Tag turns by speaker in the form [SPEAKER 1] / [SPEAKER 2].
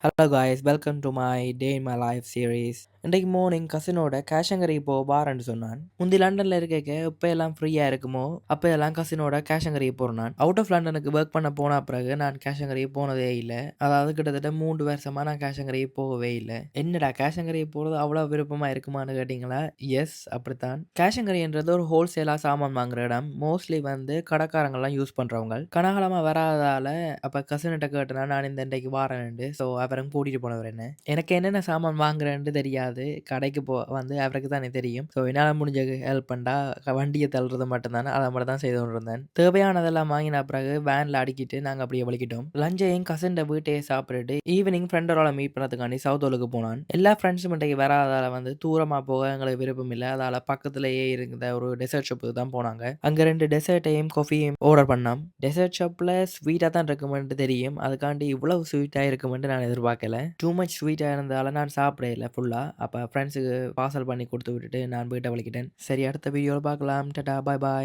[SPEAKER 1] Hello guys, welcome to my day in my life series. இன்றைக்கு morning கசினோட கேஷங்கரி போ பாரன்னு சொன்னான். முந்தி லண்டனில் இருக்க எப்போ எல்லாம் ஃப்ரீயாக இருக்குமோ அப்போ எல்லாம் கசினோட கேஷங்கரி போகிறான். அவுட் ஆஃப் லண்டனுக்கு ஒர்க் பண்ண போன பிறகு நான் கேஷங்கரி போனதே இல்லை. அதாவது கிட்டத்தட்ட 3 வருஷமாக நான் கேஷங்கரி போகவே இல்லை. என்னடா கேஷங்கரி போகிறது அவ்வளோ விருப்பமாக இருக்குமான்னு கேட்டிங்களா? எஸ், அப்படித்தான். கேஷங்கரின்றது ஒரு ஹோல்சேலாக சாமான் வாங்குற இடம். மோஸ்ட்லி வந்து கடைக்காரங்கள்லாம் யூஸ் பண்ணுறவங்க. கனகாலமாக வராதால அப்போ கசின்கிட்ட கேட்டேன்னா நான் இந்த இன்றைக்கு வாரேன்ண்டு. ஸோ அவரும் கூட்டிகிட்டு போனவர் என்ன. எனக்கு என்னென்ன சாமான் வாங்குறேன்னு தெரியாது. கடைக்கு வந்து அவருக்கு தானே தெரியும். ஸோ என்னால் முடிஞ்ச ஹெல்ப் பண்ணா வண்டியை தள்ளுறது மட்டும்தானே, அதை மட்டும் தான் செய்து கொண்டிருந்தேன். தேவையானதெல்லாம் வாங்கின பிறகு வேனில் அடிக்கிட்டு நாங்கள் அப்படியே வலிக்கிட்டோம். லஞ்சையும் கசின் வீட்டையே சாப்பிட்டுட்டு ஈவினிங் ஃப்ரெண்டரோட மீட் பண்ணதுக்காண்டி சவுத்தோலுக்கு போனான். எல்லா ஃப்ரெண்ட்ஸும் இன்றைக்கு வராதால வந்து தூரமாக போக எங்களுக்கு விருப்பம் இல்லை. அதால் பக்கத்துலேயே இருந்த ஒரு டெசர்ட் ஷாப்புக்கு தான் போனாங்க. அங்கே 2 டெசர்ட்டையும் காஃபியும் ஆர்டர் பண்ணோம். டெசர்ட் ஷாப்பில் ஸ்வீட்டாக தான் இருக்குமென்ட்டு தெரியும். அதுக்காண்டி இவ்வளவு ஸ்வீட்டாக இருக்குமென்ட்டு நான் எதிர்பார்க்கல. டூ மச் ஸ்வீட்டாக இருந்ததால நான் சாப்பிடல ஃபுல்லாக. அப்போ ஃப்ரெண்ட்ஸுக்கு பார்சல் பண்ணி கொடுத்து விட்டுட்டு நான் வீட்டை வலிக்கிட்டேன். சரி, அடுத்த வீடியோவில் பார்க்கலாம். டாடா, பாய் பாய்.